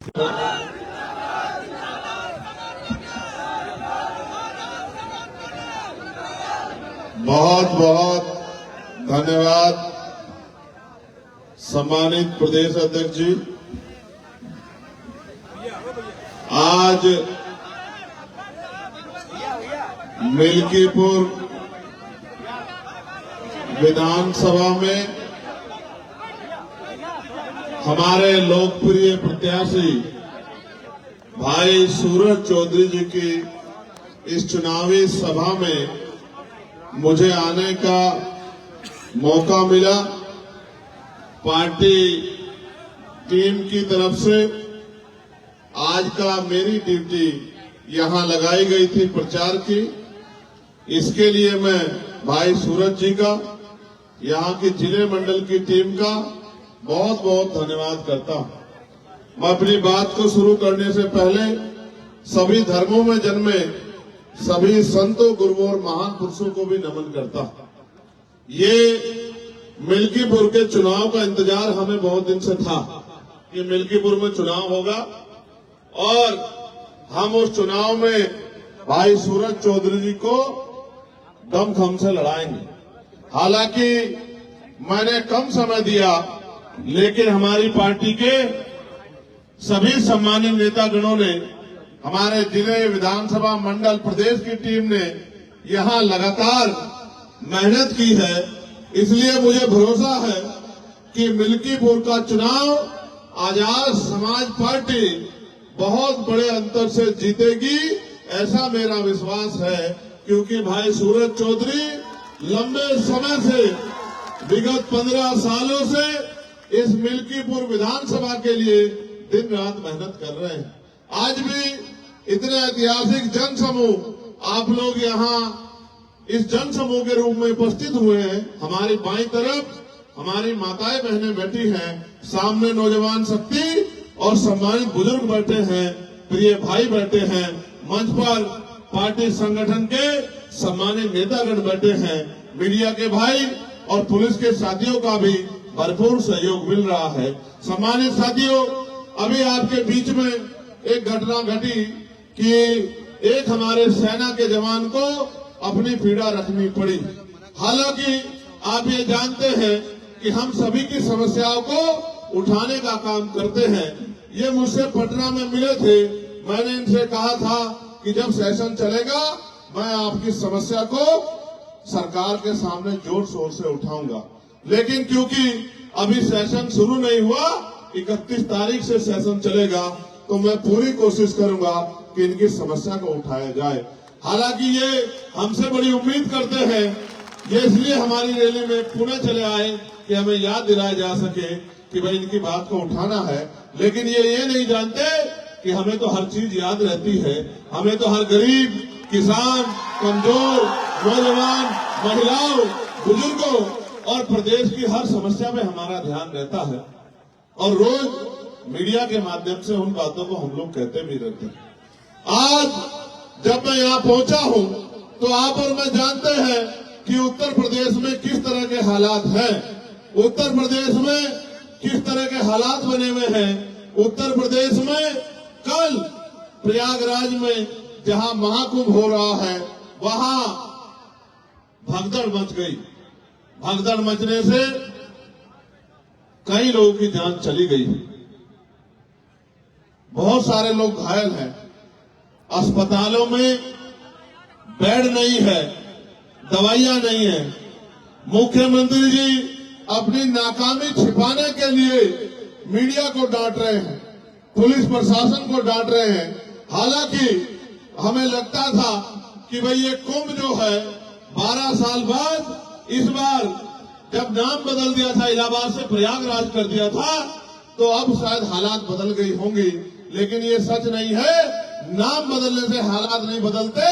बहुत बहुत धन्यवाद सम्मानित प्रदेश अध्यक्ष जी। आज मिल्कीपुर विधानसभा में हमारे लोकप्रिय प्रत्याशी भाई सूरज चौधरी जी की इस चुनावी सभा में मुझे आने का मौका मिला। पार्टी टीम की तरफ से आज का मेरी ड्यूटी यहां लगाई गई थी प्रचार की। इसके लिए मैं भाई सूरज जी का, यहां की जिले मंडल की टीम का बहुत बहुत धन्यवाद करता हूं। मैं अपनी बात को शुरू करने से पहले सभी धर्मों में जन्मे सभी संतों, गुरुओं और महान पुरुषों को भी नमन करता हूं। ये मिल्कीपुर के चुनाव का इंतजार हमें बहुत दिन से था कि मिल्कीपुर में चुनाव होगा और हम उस चुनाव में भाई सूरज चौधरी जी को दमखम से लड़ाएंगे। हालांकि मैंने कम समय दिया, लेकिन हमारी पार्टी के सभी सम्मानित नेतागणों ने, हमारे जिले, विधानसभा मंडल, प्रदेश की टीम ने यहां लगातार मेहनत की है। इसलिए मुझे भरोसा है कि मिल्कीपुर का चुनाव आजाद समाज पार्टी बहुत बड़े अंतर से जीतेगी, ऐसा मेरा विश्वास है। क्योंकि भाई सूरज चौधरी लंबे समय से, विगत 15 सालों से इस मिल्कीपुर विधानसभा के लिए दिन रात मेहनत कर रहे हैं। आज भी इतने ऐतिहासिक जनसमूह आप लोग यहाँ इस जनसमूह के रूप में उपस्थित हुए हैं। हमारी बाईं तरफ हमारी माताएं बहनें बैठी हैं, सामने नौजवान शक्ति और सम्मानित बुजुर्ग बैठे हैं, प्रिय भाई बैठे हैं, मंच पर पार्टी संगठन के सम्मानित नेतागण बैठे हैं, मीडिया के भाई और पुलिस के साथियों का भी भरपूर सहयोग मिल रहा है। सम्मानित साथियों, अभी आपके बीच में एक घटना घटी कि एक हमारे सेना के जवान को अपनी पीड़ा रखनी पड़ी। हालांकि आप ये जानते हैं कि हम सभी की समस्याओं को उठाने का काम करते हैं। ये मुझसे पटना में मिले थे, मैंने इनसे कहा था कि जब सेशन चलेगा मैं आपकी समस्या को सरकार के सामने जोर शोर से उठाऊंगा। लेकिन क्योंकि अभी सेशन शुरू नहीं हुआ, 31 तारीख से सेशन चलेगा, तो मैं पूरी कोशिश करूंगा कि इनकी समस्या को उठाया जाए। हालांकि ये हमसे बड़ी उम्मीद करते हैं, ये इसलिए हमारी रैली में पुणे चले आए कि हमें याद दिलाया जा सके कि भाई इनकी बात को उठाना है। लेकिन ये नहीं जानते कि हमें तो हर चीज याद रहती है। हमें तो हर गरीब, किसान, कमजोर, नौजवान, महिलाओं, बुजुर्गों और प्रदेश की हर समस्या में हमारा ध्यान रहता है और रोज मीडिया के माध्यम से उन बातों को हम लोग कहते भी रहते हैं। आज जब मैं यहाँ पहुंचा हूँ तो आप और मैं जानते हैं कि उत्तर प्रदेश में किस तरह के हालात हैं, उत्तर प्रदेश में किस तरह के हालात बने हुए हैं। उत्तर प्रदेश में कल प्रयागराज में जहां महाकुंभ हो रहा है, वहां भगदड़ मच गई। भगदड़ मचने से कई लोगों की जान चली गई, बहुत सारे लोग घायल हैं, अस्पतालों में बेड नहीं है, दवाइयां नहीं है। मुख्यमंत्री जी अपनी नाकामी छिपाने के लिए मीडिया को डांट रहे हैं, पुलिस प्रशासन को डांट रहे हैं। हालांकि हमें लगता था कि भाई ये कुंभ जो है 12 साल बाद, इस बार जब नाम बदल दिया था, इलाहाबाद से प्रयागराज कर दिया था, तो अब शायद हालात बदल गई होंगी। लेकिन ये सच नहीं है, नाम बदलने से हालात नहीं बदलते,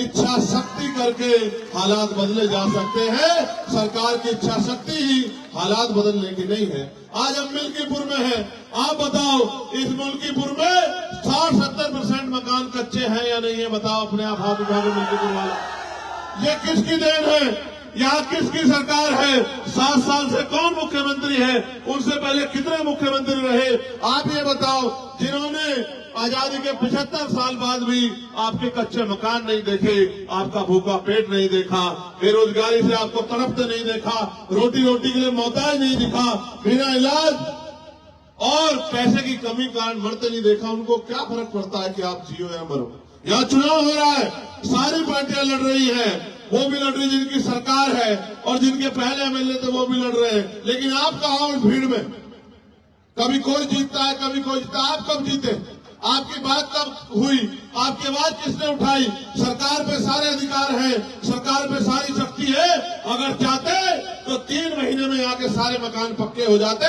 इच्छा शक्ति करके हालात बदले जा सकते हैं। सरकार की इच्छा शक्ति ही हालात बदलने की नहीं है। आज हम मिल्कीपुर में हैं, आप बताओ इस मिल्कीपुर में 60-70% मकान कच्चे हैं या नहीं है? बताओ अपने आप हाथ उठाओ मिल्कीपुर वाला। ये किसकी देन है? यहाँ किसकी सरकार है? 7 साल से कौन मुख्यमंत्री है? उनसे पहले कितने मुख्यमंत्री रहे? आप ये बताओ, जिन्होंने आजादी के 75 साल बाद भी आपके कच्चे मकान नहीं देखे, आपका भूखा पेट नहीं देखा, बेरोजगारी से आपको तड़पते नहीं देखा, रोटी के लिए मोहताज नहीं दिखा, बिना इलाज और पैसे की कमी कारण मरते नहीं देखा, उनको क्या फर्क पड़ता है कि आप जियो या मरो? यहाँ चुनाव हो रहा है, सारी पार्टियां लड़ रही हैं, वो भी लड़ रही जिनकी सरकार है और जिनके पहले एमएलए थे वो भी लड़ रहे हैं, लेकिन आप कहाँ हो इस भीड़ में? कभी कोई जीतता है, कभी कोई जीतता है। आप कब जीते? आपकी बात कब हुई? आपकी आवाज किसने उठाई? सरकार पे सारे अधिकार हैं, सरकार पे सारी शक्ति है। अगर चाहते तो 3 महीने में यहाँ के सारे मकान पक्के हो जाते,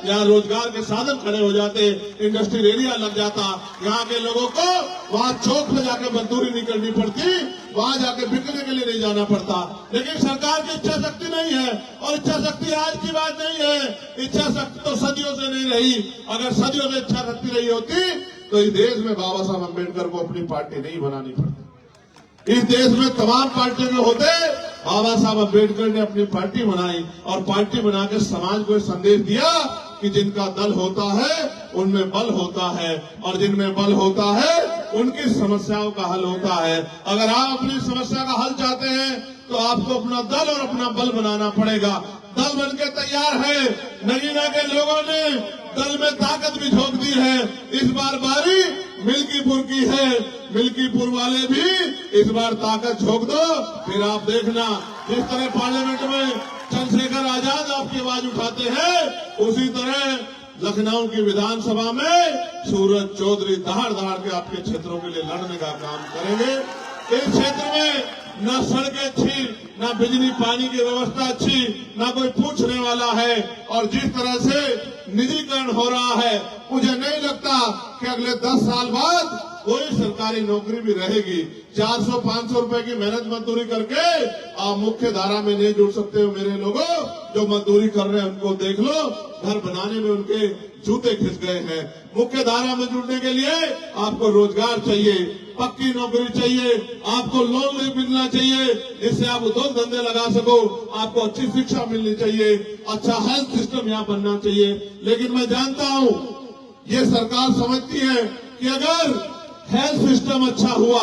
यहाँ रोजगार के साधन खड़े हो जाते, इंडस्ट्रियल एरिया लग जाता, यहाँ के लोगों को वहाँ चौक में जाकर मजदूरी नहीं करनी पड़ती, वहाँ जाके बिकने के लिए नहीं जाना पड़ता। लेकिन सरकार की इच्छा शक्ति नहीं है, और इच्छा शक्ति आज की बात नहीं है, इच्छा शक्ति तो सदियों से नहीं रही। अगर सदियों से इच्छा शक्ति रही होती तो इस देश में बाबा साहब अम्बेडकर को अपनी पार्टी नहीं बनानी पड़ती। इस देश में तमाम पार्टियों के होते, बाबा साहब अम्बेडकर ने अपनी पार्टी बनाई और पार्टी बना के समाज को संदेश दिया कि जिनका दल होता है उनमें बल होता है, और जिनमें बल होता है उनकी समस्याओं का हल होता है। अगर आप अपनी समस्या का हल चाहते हैं तो आपको अपना दल और अपना बल बनाना पड़ेगा। दल बनके तैयार है, नगीना के लोगों ने दल में ताकत भी झोंक दी है। इस बार बारी मिल्कीपुर की है, मिल्कीपुर वाले भी इस बार ताकत झोंक दो, फिर आप देखना जिस तरह पार्लियामेंट में चंद्रशेखर आजाद आपकी आवाज उठाते हैं, उसी तरह लखनऊ की विधानसभा में सूरज चौधरी दहाड़ के आपके क्षेत्रों के लिए लड़ने का काम करेंगे। इस क्षेत्र में न सड़कें अच्छी, न बिजली पानी की व्यवस्था अच्छी, न कोई पूछने वाला है, और जिस तरह से निजीकरण हो रहा है, मुझे नहीं लगता कि अगले 10 साल बाद कोई सरकारी नौकरी भी रहेगी। 400-500 रुपए की मेहनत मजदूरी करके आप मुख्य धारा में नहीं जुड़ सकते हो। मेरे लोगों जो मजदूरी कर रहे हैं उनको देख लो, घर बनाने में उनके जूते खिंच गए हैं। मुख्य धारा में जुड़ने के लिए आपको रोजगार चाहिए, पक्की नौकरी चाहिए, आपको लोन मिलना चाहिए जिससे आप उद्योग धंधे लगा सको, आपको अच्छी शिक्षा मिलनी चाहिए, अच्छा हेल्थ सिस्टम यहाँ बनना चाहिए। लेकिन मैं जानता हूँ ये सरकार समझती है कि अगर हेल्थ सिस्टम अच्छा हुआ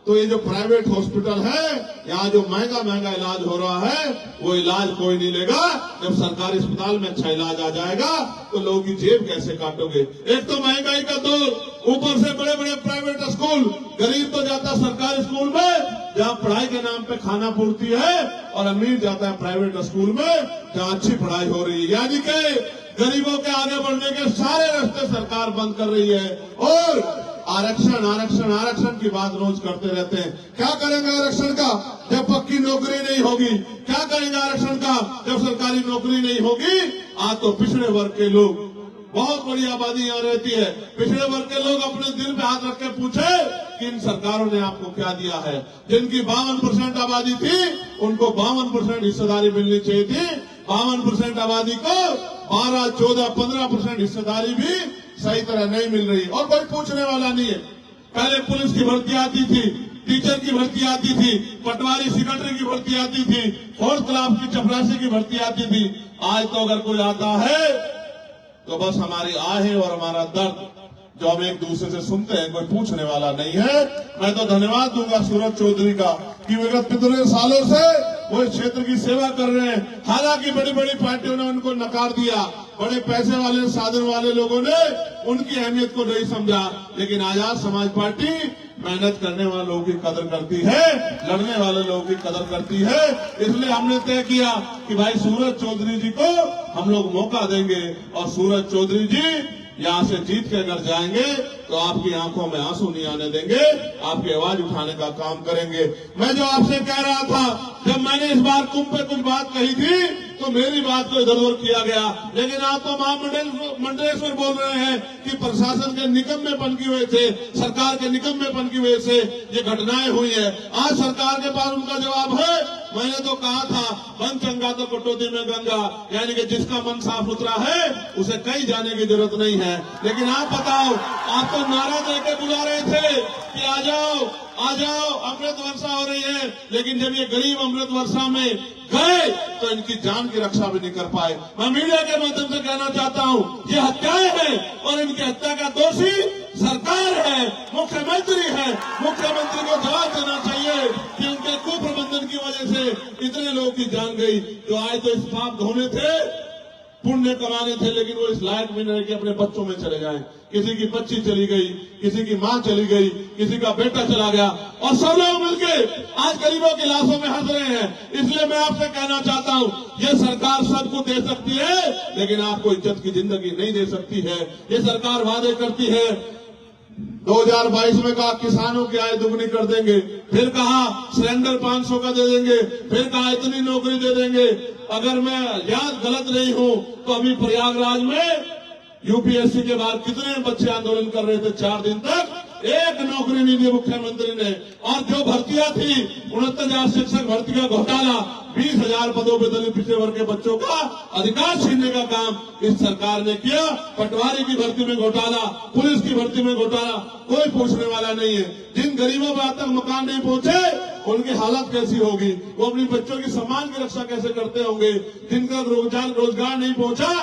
तो ये जो प्राइवेट हॉस्पिटल है, यहाँ जो महंगा इलाज हो रहा है, वो इलाज कोई नहीं लेगा। जब सरकारी अस्पताल में अच्छा इलाज आ जाएगा तो लोगों की जेब कैसे काटोगे? एक तो महंगाई का दौर, ऊपर से बड़े प्राइवेट स्कूल, गरीब तो जाता सरकारी स्कूल में जहाँ पढ़ाई के नाम पे खाना पूर्ति है, और अमीर जाता है प्राइवेट स्कूल में जहाँ अच्छी पढ़ाई हो रही है। यानी कि गरीबों के आगे बढ़ने के सारे रास्ते सरकार बंद कर रही है, और आरक्षण की बात रोज करते रहते हैं। क्या करेंगे आरक्षण का जब पक्की नौकरी नहीं होगी? क्या करेंगे आरक्षण का जब सरकारी नौकरी नहीं होगी? आज तो पिछड़े वर्ग के लोग, बहुत बड़ी आबादी यहाँ रहती है, पिछड़े वर्ग के लोग अपने दिल पे हाथ रख के पूछे कि इन सरकारों ने आपको क्या दिया है? जिनकी 52% आबादी थी उनको 52% हिस्सेदारी मिलनी चाहिए थी, 52% आबादी को 12, 14, 15% हिस्सेदारी भी सही तरह नहीं मिल रही, और कोई पूछने वाला नहीं है। पहले पुलिस की भर्ती आती थी, टीचर की भर्ती आती थी, पटवारी सेक्रेटरी की भर्ती आती थी, 4th क्लास की चपरासी की भर्ती आती थी। आज तो अगर कोई आता है तो बस हमारी आहें और हमारा दर्द जो हम एक दूसरे से सुनते हैं, कोई पूछने वाला नहीं है। मैं तो धन्यवाद दूंगा सूरज चौधरी का कि विगत कितने सालों से वो इस क्षेत्र की सेवा कर रहे हैं। हालांकि बड़ी पार्टियों ने उनको नकार दिया, बड़े पैसे वाले साधन वाले लोगों ने उनकी अहमियत को नहीं समझा, लेकिन आजाद समाज पार्टी मेहनत करने वाले लोगों की कदर करती है, लड़ने वाले लोगों की कदर करती है। इसलिए हमने तय किया कि भाई सूरज चौधरी जी को हम लोग मौका देंगे, और सूरज चौधरी जी यहाँ से जीत के अगर जाएंगे तो आपकी आंखों में आंसू नहीं आने देंगे, आपकी आवाज उठाने का काम करेंगे। मैं जो आपसे कह रहा था, जब मैंने इस बार कुंभ पे कुछ बात कही थी तो मेरी बात को इधर उधर किया गया, लेकिन आप तो महामंडलेश्वर बोल रहे हैं कि प्रशासन के निकम्मेपन की वजह से, सरकार के निकम्मेपन की वजह से ये घटनाएं हुई है। आज सरकार के पास उनका जवाब है मैंने तो कहा था बन चंगा तो कटौती में गंगा, यानी कि जिसका मन साफ सुथरा है उसे कहीं जाने की जरूरत नहीं है। लेकिन आप बताओ, आप तो नारा देके बुला रहे थे कि आ जाओ आ जाओ, अमृत वर्षा हो रही है, लेकिन जब ये गरीब अमृत वर्षा में गए तो इनकी जान की रक्षा भी नहीं कर पाए। मैं मीडिया के माध्यम से कहना चाहता हूं, ये हत्याएं हैं और इनकी हत्या का दोषी सरकार है, मुख्यमंत्री है। मुख्यमंत्री को जवाब देना चाहिए कि उनके कुप्रबंधन की वजह से इतने लोगों की जान गई। जो आए तो इस पाप धोने थे, पुण्य कमाने थे, लेकिन वो इस लायक भी नहीं कि अपने बच्चों में चले जाएं। किसी की बच्ची चली गई, किसी की मां चली गई, किसी का बेटा चला गया, और सब लोग मिलके आज गरीबों की लाशों में हंस रहे हैं। इसलिए मैं आपसे कहना चाहता हूं, ये सरकार सबको दे सकती है, लेकिन आपको इज्जत की जिंदगी नहीं दे सकती है। ये सरकार वादे करती है, 2022 में कहा किसानों की आय दुगनी कर देंगे, फिर कहा सिलेंडर 500 का दे देंगे, फिर कहा इतनी नौकरी दे देंगे। अगर मैं याद गलत नहीं हूं तो अभी प्रयागराज में यूपीएससी के बाद कितने बच्चे आंदोलन कर रहे थे, 4 दिन तक एक नौकरी नहीं दी मुख्यमंत्री ने। और जो भर्तियां थी 69,000 शिक्षक भर्ती का घोटाला, 20,000 पदों पर दलित पिछड़े वर्ग के बच्चों का अधिकार छीनने का काम इस सरकार ने किया। पटवारी की भर्ती में घोटाला, पुलिस की भर्ती में घोटाला, कोई पूछने वाला नहीं है। जिन गरीबों पर आज तक मकान नहीं पहुंचे उनकी हालत कैसी होगी, वो अपनी बच्चों की सम्मान की रक्षा कैसे करते होंगे। जिनका रोजगार नहीं पहुंचा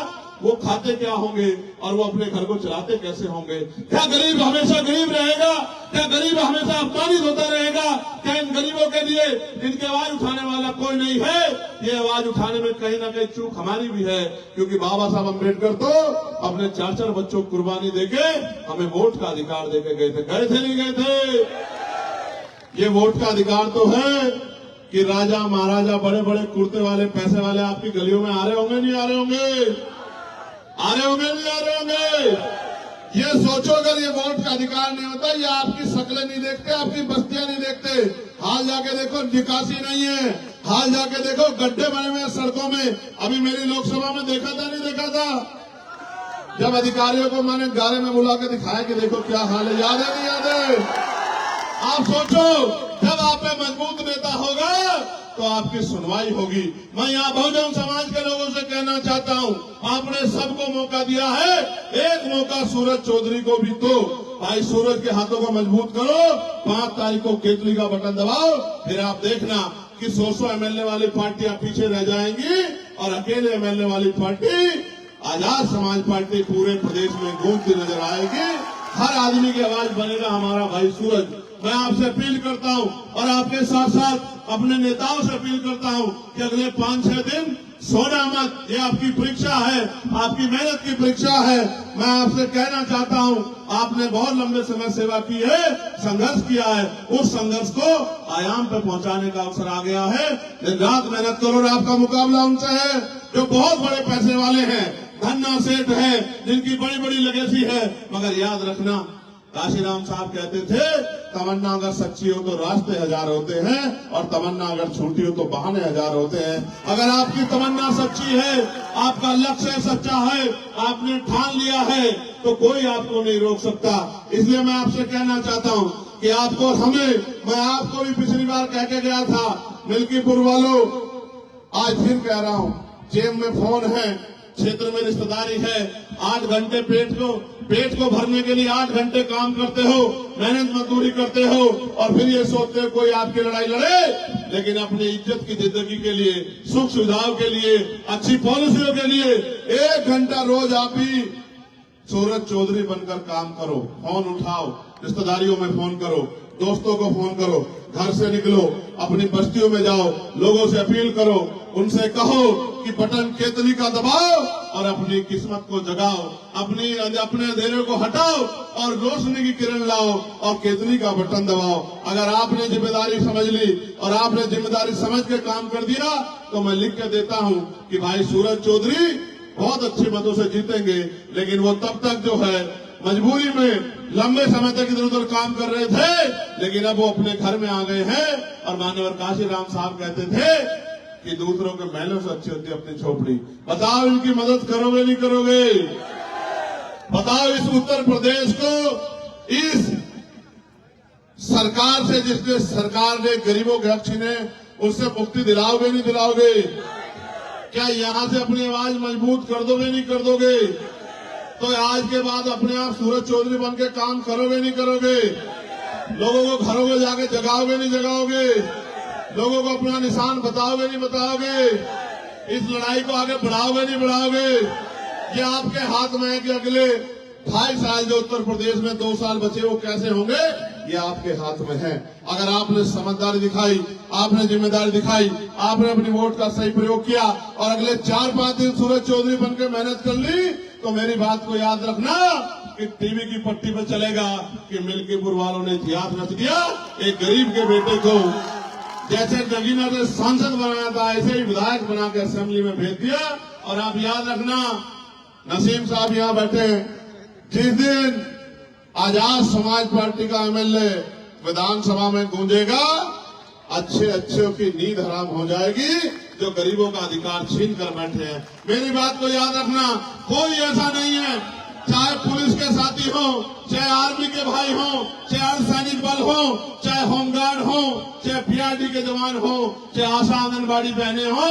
वो खाते क्या होंगे और वो अपने घर को चलाते कैसे होंगे। क्या गरीब हमेशा गरीब रहेगा? क्या गरीब हमेशा अपमानित होता रहेगा? क्या इन गरीबों के लिए इनकी आवाज उठाने वाला कोई नहीं है? ये आवाज उठाने में कहीं ना कहीं चूक हमारी भी है, क्योंकि बाबा साहब अम्बेडकर तो अपने 4-4 बच्चों को कुर्बानी देके हमें वोट का अधिकार देके गए थे नहीं गए थे? ये वोट का अधिकार तो है कि राजा महाराजा बड़े बड़े कुर्ते वाले पैसे वाले आपकी गलियों में आ रहे होंगे नहीं आ रहे होंगे? आ रहे होंगे नहीं आ रहे होंगे? ये सोचो, अगर ये वोट का अधिकार नहीं होता, ये आपकी शक्लें नहीं देखते, आपकी बस्तियां नहीं देखते। हाल जाके देखो निकासी नहीं है, हाल जाके देखो गड्ढे बने हुए सड़कों में। अभी मेरी लोकसभा में देखा था नहीं देखा था, जब अधिकारियों को मैंने गारे में बुला के दिखाया कि देखो क्या हाल है, याद है नहीं याद है? आप सोचो, जब आप में मजबूत नेता होगा तो आपकी सुनवाई होगी। मैं यहाँ बहुजन समाज के लोगों से कहना चाहता हूँ, आपने सबको मौका दिया है, एक मौका सूरज चौधरी को भी दो। भाई सूरज के हाथों को मजबूत करो, 5 तारीख को केतली का बटन दबाओ, फिर आप देखना कि 100 एमएलए वाली पार्टियां पीछे रह जाएंगी और अकेले एमएलए वाली पार्टी आजाद समाज पार्टी पूरे प्रदेश में गूंजती नजर आएगी। हर आदमी की आवाज बनेगा हमारा भाई सूरज। मैं आपसे अपील करता हूं और आपके साथ साथ अपने नेताओं से अपील करता हूं कि अगले 5-6 दिन सोना मत, ये आपकी परीक्षा है, आपकी मेहनत की परीक्षा है। मैं आपसे कहना चाहता हूं, आपने बहुत लंबे समय सेवा की है, संघर्ष किया है, उस संघर्ष को आयाम पे पहुंचाने का अवसर आ गया है। दिन रात मेहनत करो और आपका मुकाबला उनसे है जो बहुत बड़े पैसे वाले हैं, धन्ना सेठ है, जिनकी बड़ी बड़ी लेगेसी है। मगर याद रखना, काशीराम साहब कहते थे, तमन्ना अगर सच्ची हो तो रास्ते 1000 होते हैं और तमन्ना अगर झूठी हो तो बहाने 1000 होते हैं। अगर आपकी तमन्ना सच्ची है, आपका लक्ष्य सच्चा है, आपने ठान लिया है, तो कोई आपको नहीं रोक सकता। इसलिए मैं आपसे कहना चाहता हूं कि आपको मैं आपको भी पिछली बार कह के गया था, मिल्कीपुर वालों, आज फिर कह रहा हूं, जेब में फोन है, क्षेत्र में रिश्तेदारी है, 8 घंटे पेट को भरने के लिए 8 घंटे काम करते हो, मेहनत मजदूरी करते हो, और फिर ये सोचते हो कोई आपकी लड़ाई लड़े। लेकिन अपनी इज्जत की जिंदगी के लिए, सुख सुविधाओं के लिए, अच्छी पॉलिसियों के लिए 1 घंटा रोज आप भी सूरज चौधरी बनकर काम करो। फोन उठाओ, रिश्तेदारियों में फोन करो, दोस्तों को फोन करो, घर से निकलो, अपनी बस्तियों में जाओ, लोगों से अपील करो, उनसे कहो कि बटन केतली का दबाओ और अपनी किस्मत को जगाओ, अपने अंधेरे को हटाओ और रोशनी की किरण लाओ और केतली का बटन दबाओ। अगर आपने जिम्मेदारी समझ ली और आपने जिम्मेदारी समझ के काम कर दिया तो मैं लिख के देता हूं कि भाई सूरज चौधरी बहुत अच्छे मतों से जीतेंगे। लेकिन वो तब तक जो है मजबूरी में लंबे समय तक इधर उधर काम कर रहे थे, लेकिन अब वो अपने घर में आ गए हैं। और मान्यवर काशीराम साहब कहते थे कि दूसरों के महलों से अच्छी होती है अपनी झोपड़ी। बताओ इनकी मदद करोगे नहीं करोगे? बताओ इस उत्तर प्रदेश को इस सरकार से, जिसने सरकार ने गरीबों के हक छीने, उससे मुक्ति दिलाओगे नहीं दिलाओगे? क्या यहां से अपनी आवाज मजबूत कर दोगे नहीं कर दोगे? तो आज के बाद अपने आप सूरज चौधरी बन के काम करोगे नहीं करोगे? लोगों को घरों में जाके जगाओगे नहीं जगाओगे? लोगों को अपना निशान बताओगे नहीं बताओगे? इस लड़ाई को आगे बढ़ाओगे नहीं बढ़ाओगे? ये आपके हाथ में है कि अगले 2.5 साल जो उत्तर प्रदेश में 2 साल बचे वो कैसे होंगे, ये आपके हाथ में है। अगर आपने समझदारी दिखाई, आपने जिम्मेदारी दिखाई, आपने अपनी वोट का सही प्रयोग किया और अगले 4-5 दिन सूरज चौधरी बनकर मेहनत कर ली, तो मेरी बात को याद रखना कि टीवी की पट्टी पर चलेगा कि मिल्कीपुर वालों ने इतिहास रच दिया। एक गरीब के बेटे को जैसे नगीना ने सांसद बनाया था, ऐसे ही विधायक बना के असेंबली में भेज दिया। और आप याद रखना, नसीम साहब यहां बैठे, जिस दिन आजाद समाज पार्टी का एमएलए विधानसभा में गूंजेगा, अच्छे अच्छों की नींद हराम हो जाएगी जो गरीबों का अधिकार छीन कर बैठे हैं। मेरी बात को याद रखना, कोई ऐसा नहीं है, चाहे पुलिस के साथी हो, चाहे आर्मी के भाई हो, चाहे अर्धसैनिक बल हो, चाहे होमगार्ड हो, चाहे पीआरडी के जवान हो, चाहे आशा आंगनबाड़ी बहनें हो,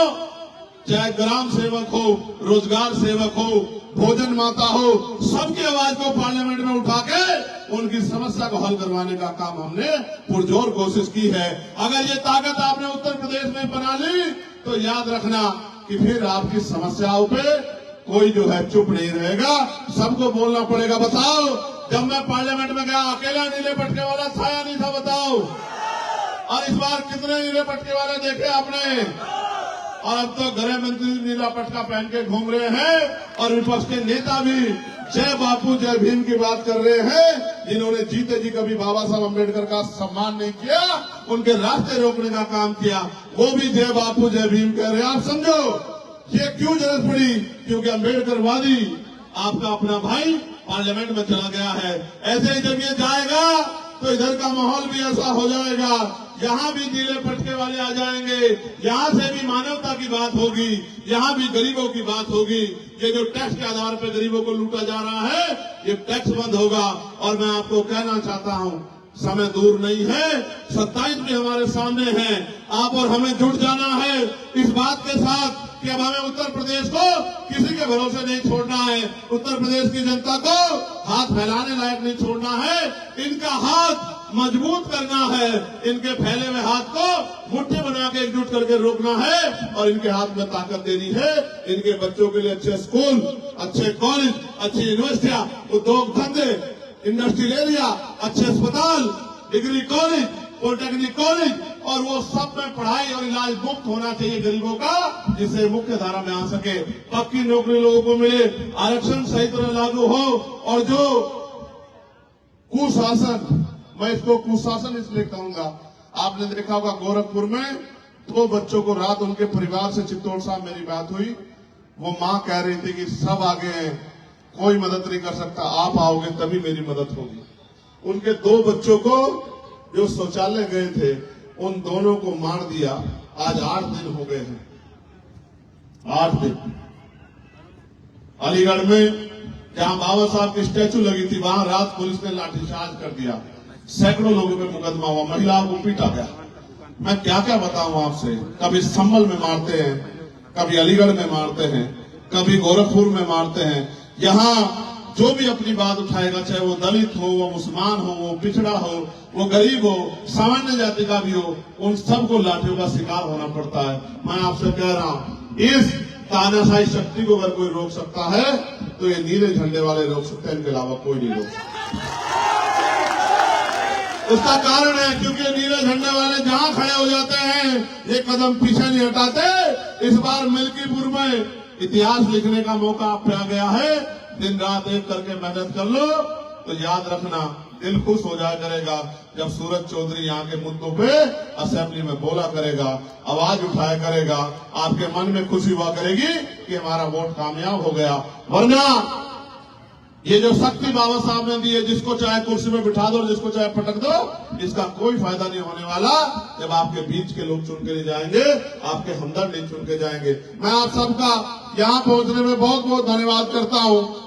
चाहे ग्राम सेवक हो, रोजगार सेवक हो, भोजन माता हो, सबकी आवाज को पार्लियामेंट में उठा के उनकी समस्या को हल करवाने का काम हमने पुरजोर कोशिश की है। अगर ये ताकत आपने उत्तर प्रदेश में बना ली तो याद रखना कि फिर आपकी समस्याओं पे कोई जो है चुप नहीं रहेगा, सबको बोलना पड़ेगा। बताओ, जब मैं पार्लियामेंट में गया अकेला नीले पटके वाला था या नहीं था? बताओ। और इस बार कितने नीले पटके वाले देखे आपने? और अब तो गृह मंत्री नीला पटका पहन के घूम रहे हैं और विपक्ष के नेता भी जय बापू जय भीम की बात कर रहे हैं। जिन्होंने जीते जी कभी बाबा साहब अम्बेडकर का सम्मान नहीं किया, उनके रास्ते रोकने का काम किया, वो भी जय बापू जय भीम कह रहे हैं। आप समझो ये क्यों जरूरत पड़ी? क्योंकि अम्बेडकरवादी आपका अपना भाई पार्लियामेंट में चला गया है। ऐसे ही जब ये जाएगा तो इधर का माहौल भी ऐसा हो जाएगा, यहाँ भी नीले पटके वाले आ जाएंगे, यहाँ से भी मानवता की बात होगी, यहाँ भी गरीबों की बात होगी। ये जो टैक्स के आधार पर गरीबों को लूटा जा रहा है, ये टैक्स बंद होगा। और मैं आपको कहना चाहता हूँ, समय दूर नहीं है, 27 भी हमारे सामने है। आप और हमें जुट जाना है इस बात के साथ कि अब हमें उत्तर प्रदेश को किसी के भरोसे नहीं छोड़ना है। उत्तर प्रदेश की जनता को हाथ फैलाने लायक नहीं छोड़ना है, इनका हाथ मजबूत करना है, इनके फैले हुए हाथ को मुट्ठी बना के एकजुट करके रोकना है और इनके हाथ में ताकत देनी है। इनके बच्चों के लिए अच्छे स्कूल, अच्छे कॉलेज, अच्छी यूनिवर्सिटियां, उद्योग धंधे, इंडस्ट्रियल एरिया, अच्छे अस्पताल, डिग्री कॉलेज, पॉलिटेक्निक कॉलेज, और वो सब में पढ़ाई और इलाज मुफ्त होना चाहिए गरीबों का, जिससे मुख्य धारा में आ सके, पक्की नौकरी लोगों को मिले, आरक्षण सही तरह लागू हो। और जो कुशासन, मैं इसको कुशासन इसलिए कहूंगा, आपने देखा होगा गोरखपुर में 2 बच्चों को रात उनके परिवार से चित्तौड़ साहब मेरी बात हुई, वो मां कह रही थी कि सब आगे हैं, कोई मदद नहीं कर सकता, आप आओगे तभी मेरी मदद होगी। उनके 2 बच्चों को जो शौचालय गए थे, उन दोनों को मार दिया। आज 8 दिन हो गए हैं, 8 दिन। अलीगढ़ में जहां बाबा साहब की स्टैचू लगी थी, वहां रात पुलिस ने लाठीचार्ज कर दिया, सैकड़ों लोगों पे मुकदमा हुआ, महिलाओं को पीटा गया। मैं क्या क्या बताऊं आपसे, कभी संभल में मारते हैं, कभी अलीगढ़ में मारते हैं, कभी गोरखपुर में मारते हैं। यहाँ जो भी अपनी बात उठाएगा, चाहे वो दलित हो, वो मुसलमान हो, वो पिछड़ा हो, वो गरीब हो, सामान्य जाति का भी हो, उन सबको लाठियों का शिकार होना पड़ता है। मैं आपसे कह रहा हूं, इस तानाशाही शक्ति को अगर कोई रोक सकता है तो ये नीले झंडे वाले रोक सकते हैं, इनके अलावा कोई नहीं रोक सकता। उसका कारण है क्योंकि नीले झंडे वाले जहां खड़े हो जाते हैं, एक कदम पीछे नहीं हटाते। इस बार मिल्कीपुर में इतिहास लिखने का मौका आप पे आ गया है। दिन रात एक करके मेहनत कर लो तो याद रखना, दिल खुश हो जाया करेगा जब सूरज चौधरी यहाँ के मुद्दों पे असेंबली में बोला करेगा, आवाज उठाया करेगा, आपके मन में खुशी हुआ करेगी कि हमारा वोट कामयाब हो गया। वरना ये जो शक्ति बाबा साहब ने दी है, जिसको चाहे कुर्सी में बिठा दो, जिसको चाहे पटक दो, इसका कोई फायदा नहीं होने वाला जब आपके बीच के लोग चुन के नहीं जाएंगे, आपके हमदर्द नहीं चुन के जाएंगे। मैं आप सबका यहाँ पहुंचने में बहुत बहुत धन्यवाद करता हूँ।